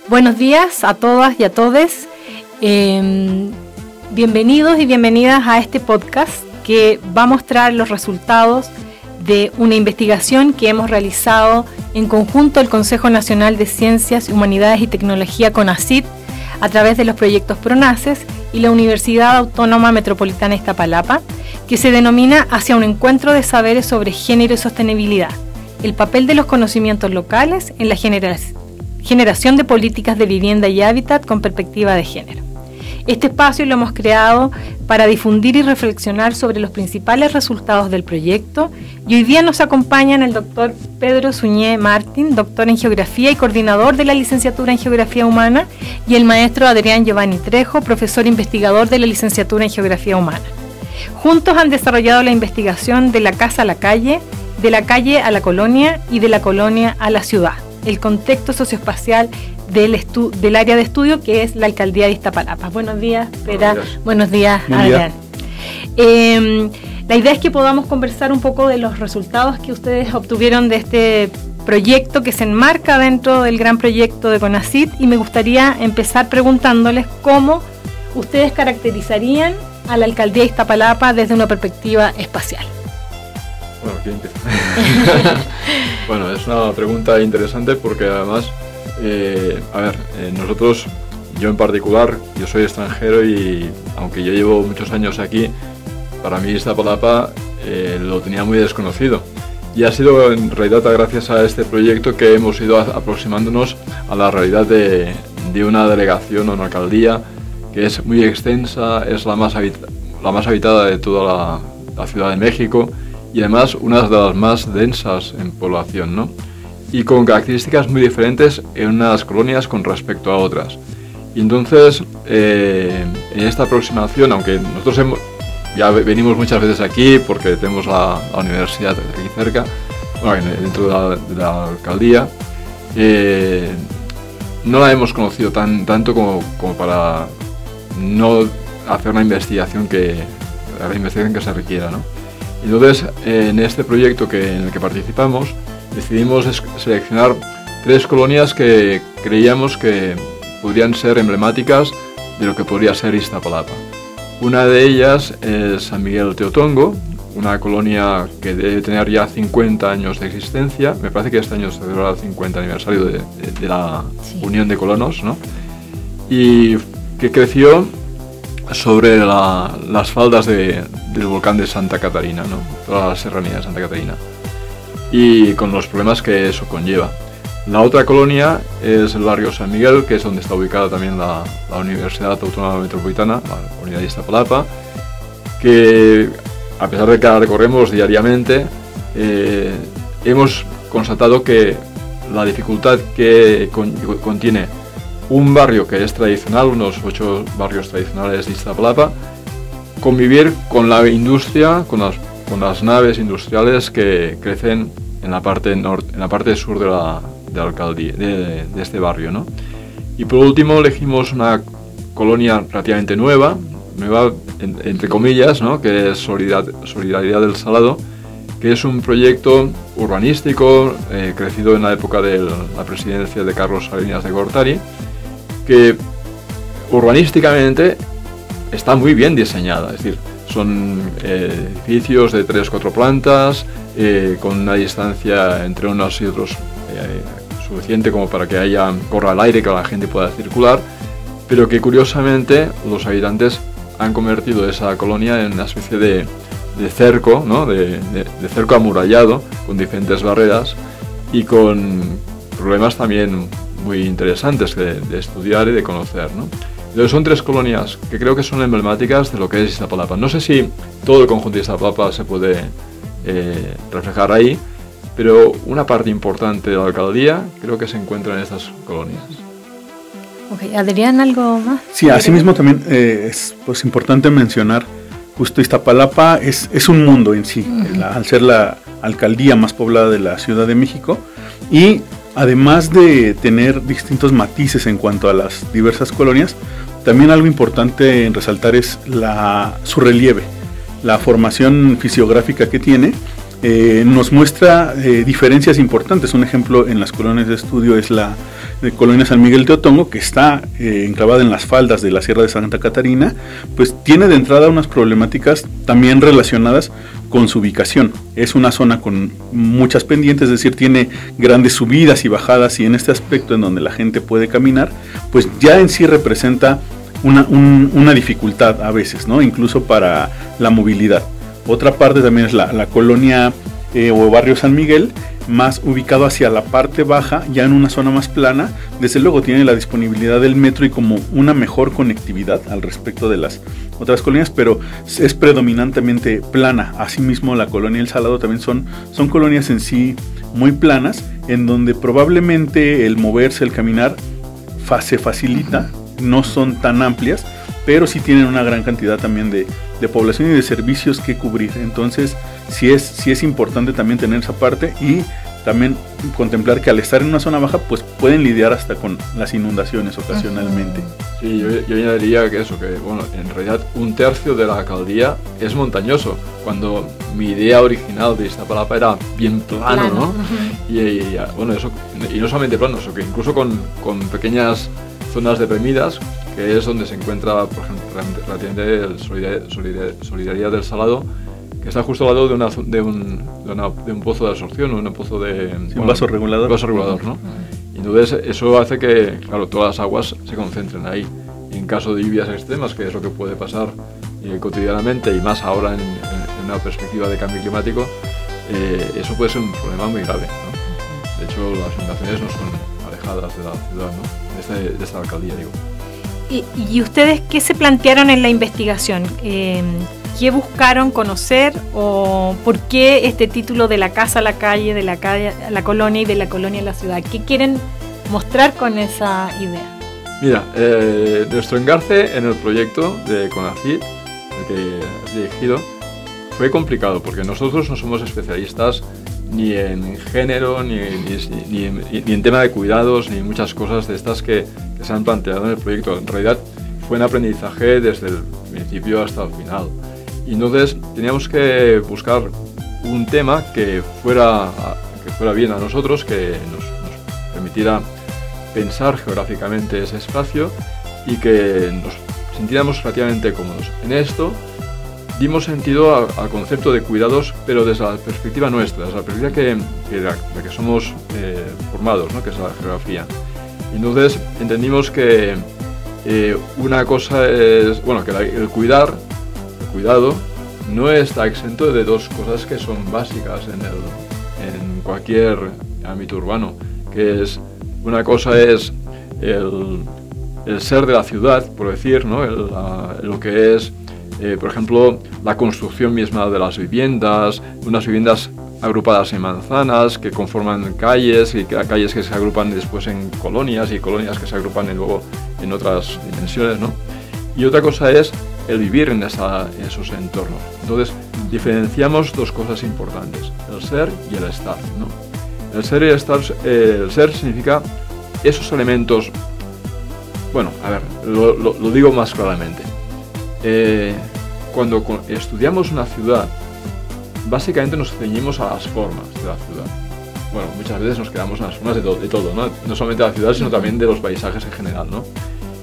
Buenos días a todas y a todes. Bienvenidos y bienvenidas a este podcast que va a mostrar los resultados de una investigación que hemos realizado en conjunto el Consejo Nacional de Ciencias, Humanidades y Tecnología CONACYT a través de los proyectos PRONACES y la Universidad Autónoma Metropolitana Iztapalapa, que se denomina Hacia un encuentro de saberes sobre género y sostenibilidad, el papel de los conocimientos locales en la generación de políticas de vivienda y hábitat con perspectiva de género. Este espacio lo hemos creado para difundir y reflexionar sobre los principales resultados del proyecto, y hoy día nos acompañan el doctor Pedro Suñé Martín, doctor en Geografía y coordinador de la licenciatura en Geografía Humana, y el maestro Adrián Giovanni Trejo, profesor investigador de la licenciatura en Geografía Humana. Juntos han desarrollado la investigación de la casa a la calle, de la calle a la colonia y de la colonia a la ciudad, el contexto socioespacial del área de estudio que es la alcaldía de Iztapalapa. Buenos días, Pera. Buenos días, Adrián. La idea es que podamos conversar un poco de los resultados que ustedes obtuvieron de este proyecto que se enmarca dentro del gran proyecto de CONACYT, y me gustaría empezar preguntándoles cómo ustedes caracterizarían a la alcaldía de Iztapalapa desde una perspectiva espacial. Bueno, ¿quién empieza? Bueno, es una pregunta interesante porque además, nosotros, yo en particular, yo soy extranjero y aunque yo llevo muchos años aquí, para mí Iztapalapa lo tenía muy desconocido. Y ha sido en realidad gracias a este proyecto que hemos ido aproximándonos a la realidad de una delegación o una alcaldía que es muy extensa, es la más habitada de toda la Ciudad de México, y además una de las más densas en población, ¿no? Y con características muy diferentes en unas colonias con respecto a otras. Y entonces, en esta aproximación, aunque nosotros ya venimos muchas veces aquí porque tenemos la universidad aquí cerca, bueno, dentro de la alcaldía, no la hemos conocido tanto como para no hacer la investigación que se requiera, ¿no? Entonces, en este proyecto en el que participamos, decidimos seleccionar 3 colonias que creíamos que podrían ser emblemáticas de lo que podría ser Iztapalapa. Una de ellas es San Miguel Teotongo, una colonia que debe tener ya 50 años de existencia. Me parece que este año se celebrará el 50 aniversario de la Unión de Colonos, ¿no? Y que creció sobre las faldas del volcán de Santa Catarina, ¿no? Toda la serranía de Santa Catarina, y con los problemas que eso conlleva. La otra colonia es el barrio San Miguel, que es donde está ubicada también la Universidad Autónoma Metropolitana, la Unidad de Iztapalapa, que a pesar de que la recorremos diariamente, hemos constatado que la dificultad que contiene un barrio que es tradicional, unos 8 barrios tradicionales de Iztapalapa, convivir con la industria, con las naves industriales que crecen en la parte sur de la alcaldía, de este barrio, ¿no? Y por último elegimos una colonia relativamente nueva entre comillas, ¿no? Que es Solidaridad del Salado, que es un proyecto urbanístico crecido en la época de la presidencia de Carlos Salinas de Gortari, que urbanísticamente está muy bien diseñada, es decir, son edificios de 3-4 plantas, con una distancia entre unos y otros suficiente como para que corra el aire, que la gente pueda circular, pero que curiosamente los habitantes han convertido esa colonia en una especie de cerco, ¿no? de cerco amurallado, con diferentes barreras y con problemas también muy interesantes de estudiar y de conocer, ¿no? Entonces son 3 colonias que creo que son emblemáticas de lo que es Iztapalapa. No sé si todo el conjunto de Iztapalapa se puede reflejar ahí, pero una parte importante de la alcaldía creo que se encuentra en estas colonias. Okay. Adrián, ¿algo más? Sí, asimismo también es pues importante mencionar, justo Iztapalapa es un mundo en sí, al ser la alcaldía más poblada de la Ciudad de México, y además de tener distintos matices en cuanto a las diversas colonias, también algo importante en resaltar es su relieve, la formación fisiográfica que tiene, nos muestra diferencias importantes. Un ejemplo en las colonias de estudio es la colonia San Miguel Teotongo, que está enclavada en las faldas de la Sierra de Santa Catarina, pues tiene de entrada unas problemáticas también relacionadas con su ubicación. Es una zona con muchas pendientes, es decir, tiene grandes subidas y bajadas, y en este aspecto en donde la gente puede caminar, pues ya en sí representa una dificultad a veces, ¿no? Incluso para la movilidad. Otra parte también es la colonia o barrio San Miguel, más ubicado hacia la parte baja, ya en una zona más plana. Desde luego tiene la disponibilidad del metro y como una mejor conectividad al respecto de las otras colonias, pero es predominantemente plana. Asimismo, la colonia El Salado también son colonias en sí muy planas, en donde probablemente el moverse, el caminar se facilita, no son tan amplias, pero sí tienen una gran cantidad también de población y de servicios que cubrir. Entonces sí es importante también tener esa parte, y también contemplar que al estar en una zona baja pues pueden lidiar hasta con las inundaciones ocasionalmente. Sí, yo añadiría que bueno, en realidad 1/3 de la alcaldía es montañoso, cuando mi idea original de Iztapalapa era bien plano, ¿no? Y bueno, eso, y no solamente plano, sino que incluso con pequeñas zonas deprimidas, que es donde se encuentra, por ejemplo, relativamente el Solidaridad del Salado, que está justo al lado de un pozo de absorción, un pozo de... un vaso regulador. Un vaso regulador, ¿no? Y entonces eso hace que, claro, todas las aguas se concentren ahí. Y en caso de lluvias extremas, que es lo que puede pasar cotidianamente, y más ahora en una perspectiva de cambio climático, eso puede ser un problema muy grave, ¿no? De hecho, las inundaciones no son alejadas de la ciudad, ¿no? De esta alcaldía, digo. ¿Y ustedes qué se plantearon en la investigación? ¿Qué buscaron conocer, o por qué este título de la casa a la calle, de la calle a la colonia y de la colonia a la ciudad? ¿Qué quieren mostrar con esa idea? Mira, nuestro engarce en el proyecto de CONACYT, el que has dirigido, fue complicado, porque nosotros no somos especialistas ni en género, ni en tema de cuidados, ni muchas cosas de estas que se han planteado en el proyecto. En realidad fue un aprendizaje desde el principio hasta el final. Y entonces teníamos que buscar un tema que fuera bien a nosotros, que nos permitiera pensar geográficamente ese espacio y que nos sintiéramos relativamente cómodos. En esto dimos sentido al concepto de cuidados, pero desde la perspectiva nuestra, desde la perspectiva la que somos formados, ¿no? Que es la geografía. Y entonces entendimos que una cosa es, bueno, que el cuidado no está exento de dos cosas que son básicas en cualquier ámbito urbano, que es, una cosa es el ser de la ciudad, por decir, ¿no? Lo que es, por ejemplo, la construcción misma de las viviendas, unas viviendas agrupadas en manzanas que conforman calles, y calles que se agrupan después en colonias, y colonias que se agrupan luego en otras dimensiones, ¿no? Y otra cosa es el vivir en esos entornos. Entonces diferenciamos dos cosas importantes, el ser y el estar, ¿no? El ser y el estar, el ser significa esos elementos. Bueno, a ver, lo digo más claramente. Cuando estudiamos una ciudad, básicamente nos ceñimos a las formas de la ciudad. Bueno, muchas veces nos quedamos en las formas de todo, ¿no? No solamente de la ciudad, sino también de los paisajes en general, ¿no?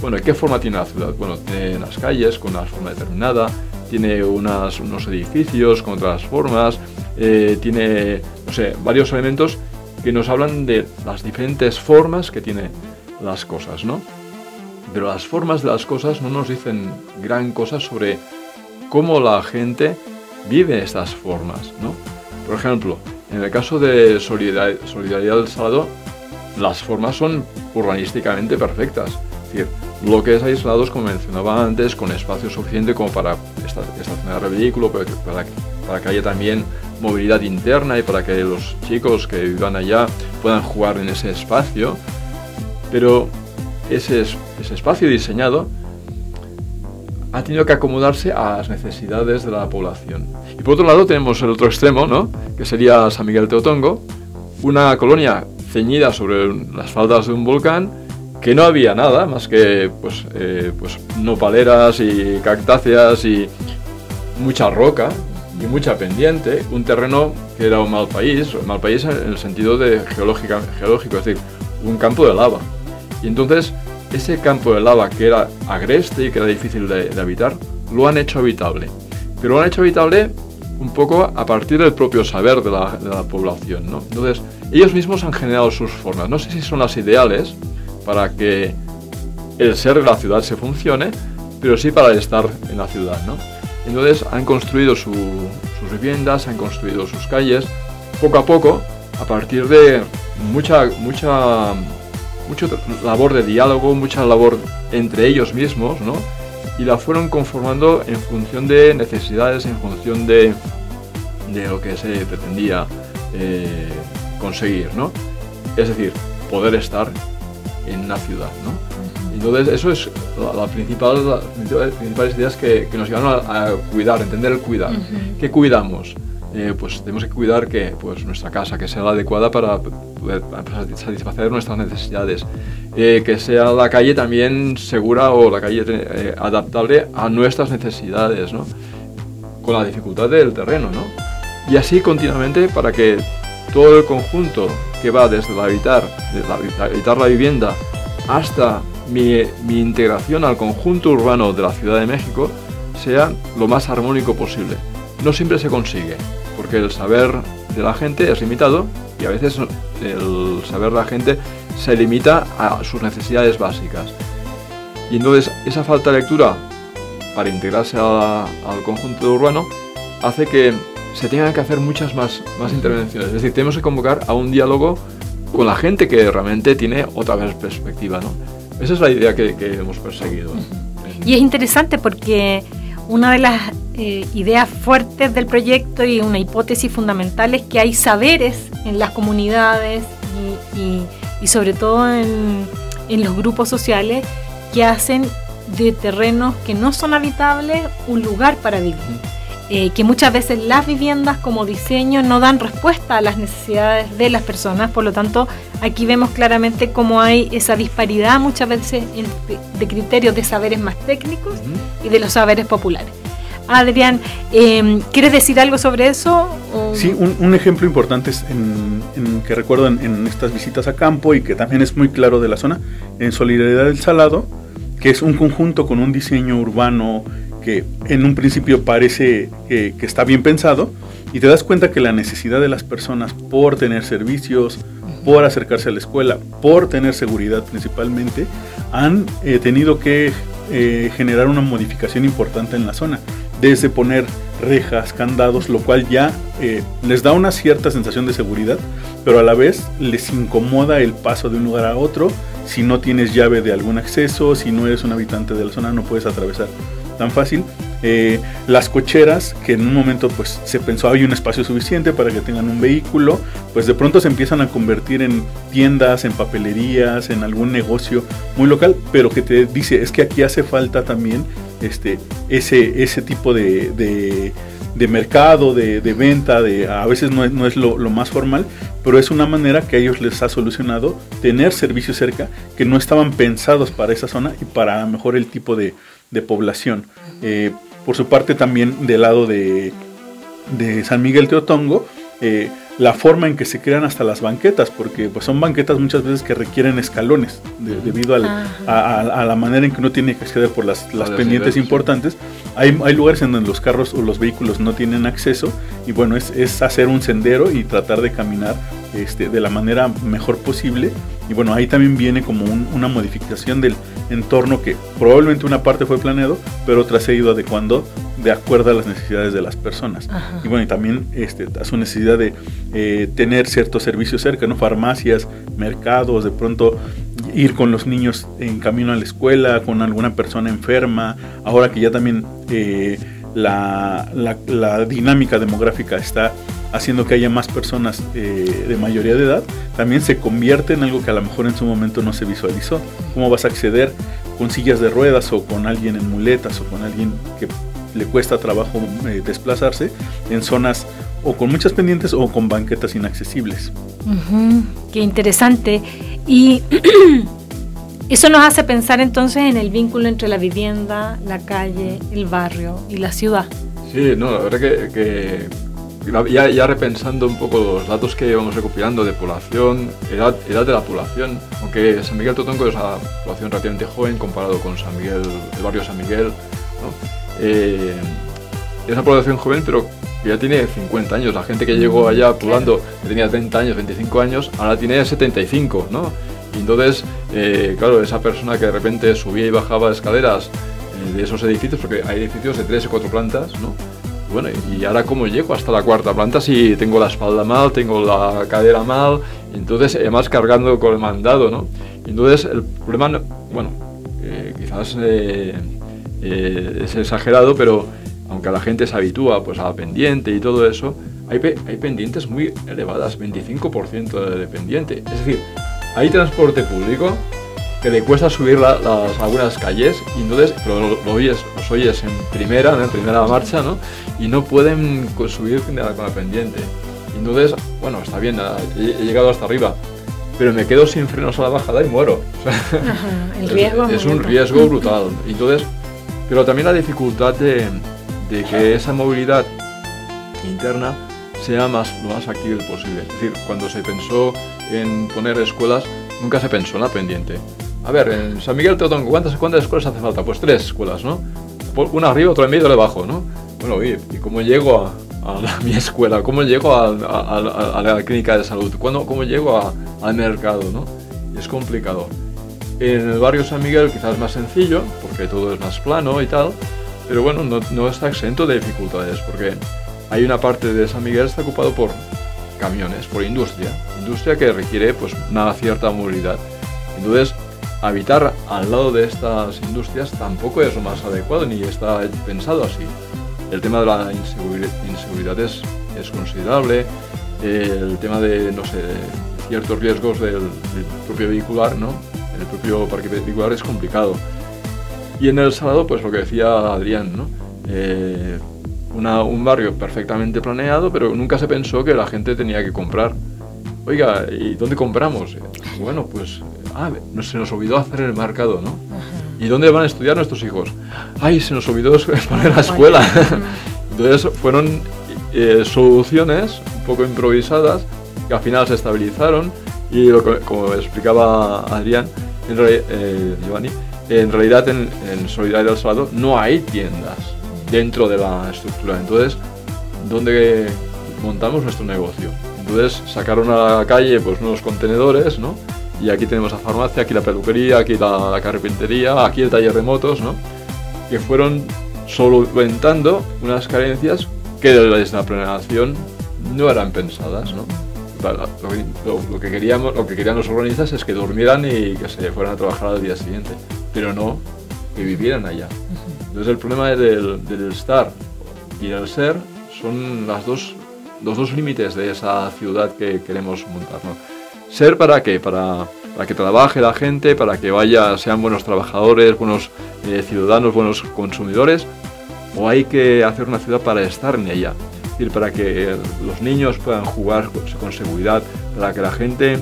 Bueno, ¿qué forma tiene la ciudad? Bueno, tiene unas calles con una forma determinada, tiene unos edificios con otras formas, tiene, no sé, varios elementos que nos hablan de las diferentes formas que tiene las cosas, ¿no? Pero las formas de las cosas no nos dicen gran cosa sobre cómo la gente vive estas formas, ¿no? Por ejemplo, en el caso de Solidaridad del Salado, las formas son urbanísticamente perfectas, es decir, bloques aislados, como mencionaba antes, con espacio suficiente como para estacionar el vehículo, para que haya también movilidad interna y para que los chicos que vivan allá puedan jugar en ese espacio. Pero ese espacio diseñado ha tenido que acomodarse a las necesidades de la población. Y por otro lado tenemos el otro extremo, ¿no? Que sería San Miguel Teotongo, una colonia ceñida sobre las faldas de un volcán, que no había nada más que pues nopaleras y cactáceas y mucha roca, y mucha pendiente, un terreno que era un mal país en el sentido de geológico, es decir, un campo de lava. Y entonces ese campo de lava que era agreste y que era difícil de habitar, lo han hecho habitable. Pero lo han hecho habitable un poco a partir del propio saber de la población, ¿no? Entonces ellos mismos han generado sus formas. No sé si son las ideales para que el ser de la ciudad se funcione, pero sí para el estar en la ciudad, ¿no? Entonces han construido sus viviendas, han construido sus calles, poco a poco, a partir de mucha labor de diálogo, mucha labor entre ellos mismos, ¿no? Y la fueron conformando en función de necesidades, en función de lo que se pretendía conseguir, ¿no? Es decir, poder estar en la ciudad, ¿no? Entonces eso es las principales ideas que nos llevan a cuidar, entender el cuidar. ¿Qué cuidamos? Pues tenemos que cuidar que nuestra casa que sea la adecuada para poder satisfacer nuestras necesidades, que sea la calle también segura o la calle adaptable a nuestras necesidades, ¿no? Con la dificultad del terreno, ¿no? Y así continuamente para que todo el conjunto que va desde habitar la vivienda hasta mi integración al conjunto urbano de la Ciudad de México sea lo más armónico posible. No siempre se consigue, porque el saber de la gente es limitado y a veces el saber de la gente se limita a sus necesidades básicas. Y entonces esa falta de lectura para integrarse al conjunto urbano hace que se tengan que hacer muchas más intervenciones. Es decir, tenemos que convocar a un diálogo con la gente que realmente tiene otra perspectiva, ¿no? Esa es la idea que hemos perseguido. Y es interesante porque una de las ideas fuertes del proyecto y una hipótesis fundamental es que hay saberes en las comunidades y sobre todo en los grupos sociales que hacen de terrenos que no son habitables un lugar para vivir. Que muchas veces las viviendas como diseño no dan respuesta a las necesidades de las personas, por lo tanto aquí vemos claramente cómo hay esa disparidad muchas veces de criterios de saberes más técnicos y de los saberes populares. Adrián, ¿quieres decir algo sobre eso? Sí, un ejemplo importante es que recuerdo en estas visitas a campo y que también es muy claro de la zona, en Solidaridad del Salado, que es un conjunto con un diseño urbano que en un principio parece que está bien pensado, y te das cuenta que la necesidad de las personas por tener servicios, por acercarse a la escuela, por tener seguridad principalmente, han tenido que generar una modificación importante en la zona, desde poner rejas, candados, lo cual ya les da una cierta sensación de seguridad, pero a la vez les incomoda el paso de un lugar a otro. Si no tienes llave de algún acceso, si no eres un habitante de la zona, no puedes atravesar tan fácil. Las cocheras, que en un momento pues se pensó hay un espacio suficiente para que tengan un vehículo, pues de pronto se empiezan a convertir en tiendas, en papelerías, en algún negocio muy local, pero que te dice es que aquí hace falta también ese tipo de mercado, de venta, a veces no es lo más formal, pero es una manera que a ellos les ha solucionado tener servicios cerca que no estaban pensados para esa zona y para a lo mejor el tipo de población. Por su parte también del lado de San Miguel Teotongo, la forma en que se crean hasta las banquetas, porque pues son banquetas muchas veces que requieren escalones debido a la manera en que uno tiene que acceder por las pendientes importantes. Hay lugares en donde los carros o los vehículos no tienen acceso y bueno, es hacer un sendero y tratar de caminar de la manera mejor posible. Y bueno, ahí también viene como una modificación del entorno que probablemente una parte fue planeado, pero otra se ha ido adecuando de acuerdo a las necesidades de las personas. Ajá. Y bueno, y también a su necesidad de tener ciertos servicios cerca, ¿no? Farmacias, mercados, de pronto ir con los niños en camino a la escuela, con alguna persona enferma, ahora que ya también la dinámica demográfica está haciendo que haya más personas de mayoría de edad, también se convierte en algo que a lo mejor en su momento no se visualizó. ¿Cómo vas a acceder con sillas de ruedas o con alguien en muletas o con alguien que le cuesta trabajo desplazarse en zonas o con muchas pendientes o con banquetas inaccesibles? Qué interesante. Y eso nos hace pensar entonces en el vínculo entre la vivienda, la calle, el barrio y la ciudad. Sí, no, la verdad que ya repensando un poco los datos que vamos recopilando de población, edad de la población, aunque San Miguel Totongo es una población relativamente joven comparado con San Miguel, el barrio San Miguel, ¿no? Es una población joven, pero que ya tiene 50 años. La gente que llegó allá poblando, que tenía 30 años, 25 años, ahora tiene 75, ¿no? Y entonces, claro, esa persona que de repente subía y bajaba escaleras de esos edificios, porque hay edificios de 3 o 4 plantas, ¿no? Bueno, y ahora cómo llego hasta la 4ª planta si tengo la espalda mal, tengo la cadera mal, entonces además cargando con el mandado, ¿no? Entonces el problema, bueno, quizás es exagerado, pero aunque la gente se habitúa pues a la pendiente y todo eso, hay pendientes muy elevadas, 25% de pendiente. Es decir, hay transporte público que le cuesta subir algunas calles, y entonces los oyes en primera marcha, ¿no? Y no pueden subir con la pendiente. Y entonces, bueno, está bien, he llegado hasta arriba, pero me quedo sin frenos a la bajada y muero. O sea, el riesgo es un riesgo brutal. Entonces, pero también la dificultad de que esa movilidad interna sea lo más accesible posible. Es decir, cuando se pensó en poner escuelas, nunca se pensó en la pendiente. A ver, en San Miguel Totongo, ¿cuántas escuelas hace falta? Pues 3 escuelas, ¿no? Una arriba, otra en medio y otra abajo, ¿no? Bueno, ¿y cómo llego a mi escuela? ¿Cómo llego a la clínica de salud? ¿Cómo llego al mercado, no? Es complicado. En el barrio San Miguel quizás es más sencillo, porque todo es más plano y tal, pero bueno, no está exento de dificultades, porque hay una parte de San Miguel que está ocupado por camiones, por industria que requiere pues una cierta movilidad. Entonces, habitar al lado de estas industrias tampoco es lo más adecuado, ni está pensado así. El tema de la inseguridad es considerable, el tema de, no sé, ciertos riesgos del propio vehicular, ¿no? El propio parque vehicular es complicado. Y en El Salado, pues lo que decía Adrián, ¿no? Un barrio perfectamente planeado, pero nunca se pensó que la gente tenía que comprar. Oiga, ¿y dónde compramos? Bueno, pues se nos olvidó hacer el mercado, ¿no? ¿Y dónde van a estudiar nuestros hijos? ¡Ay, se nos olvidó poner la escuela! Entonces fueron soluciones un poco improvisadas que al final se estabilizaron, y como explicaba Adrián, Giovanni, en realidad en Solidaridad del Salado no hay tiendas dentro de la estructura. Entonces, ¿dónde montamos nuestro negocio? Entonces sacaron a la calle pues unos contenedores, ¿no? Y aquí tenemos la farmacia, aquí la peluquería, aquí la carpintería, aquí el taller de motos, ¿no? Que fueron solventando unas carencias que desde la planeación no eran pensadas, ¿no? Lo que querían los urbanistas es que durmieran y que se fueran a trabajar al día siguiente, pero no que vivieran allá. Entonces el problema del estar y el ser son los dos límites de esa ciudad que queremos montar, ¿no? Ser, ¿para qué? Para que trabaje la gente, para que sean buenos trabajadores, buenos ciudadanos, buenos consumidores, o hay que hacer una ciudad para estar en ella, es decir, para que los niños puedan jugar con seguridad, para que la gente,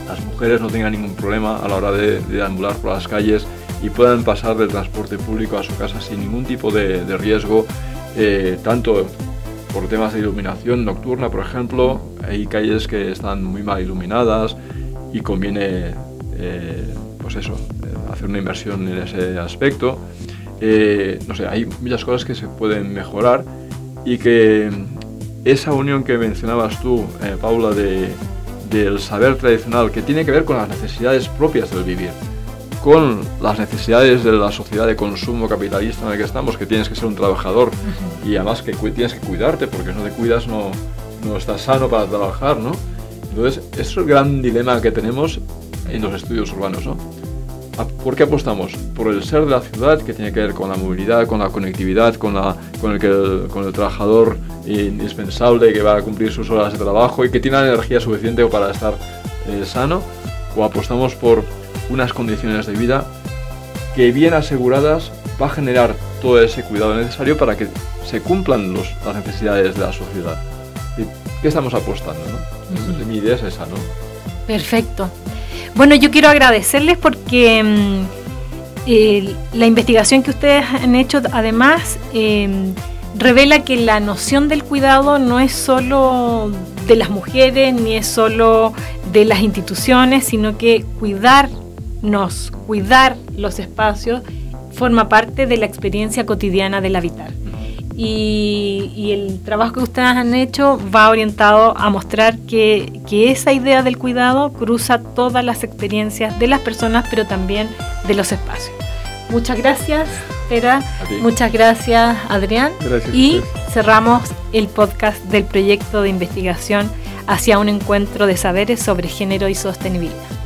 las mujeres no tengan ningún problema a la hora de deambular por las calles y puedan pasar del transporte público a su casa sin ningún tipo de riesgo, tanto por temas de iluminación nocturna, por ejemplo. Hay calles que están muy mal iluminadas y conviene hacer una inversión en ese aspecto. No sé, hay muchas cosas que se pueden mejorar, y que esa unión que mencionabas tú, Paula, del saber tradicional, que tiene que ver con las necesidades propias del vivir, con las necesidades de la sociedad de consumo capitalista en la que estamos, que tienes que ser un trabajador y además que tienes que cuidarte, porque si no te cuidas no estás sano para trabajar, ¿no? Entonces, ese es el gran dilema que tenemos en los estudios urbanos, ¿no? ¿Por qué apostamos? Por el ser de la ciudad, que tiene que ver con la movilidad, con la conectividad, con el trabajador indispensable que va a cumplir sus horas de trabajo y que tiene la energía suficiente para estar sano, o apostamos por unas condiciones de vida que, bien aseguradas, va a generar todo ese cuidado necesario para que se cumplan las necesidades de la sociedad. ¿Qué estamos apostando, no? Entonces, mi idea es esa, ¿no? Perfecto. Bueno, yo quiero agradecerles porque la investigación que ustedes han hecho, además, revela que la noción del cuidado no es solo de las mujeres, ni es solo de las instituciones, sino que cuidarnos, cuidar los espacios, forma parte de la experiencia cotidiana del habitar. Y el trabajo que ustedes han hecho va orientado a mostrar que esa idea del cuidado cruza todas las experiencias de las personas, pero también de los espacios. Muchas gracias, Pera. Muchas gracias, Adrián. Gracias. Y cerramos el podcast del proyecto de investigación hacia un encuentro de saberes sobre género y sostenibilidad.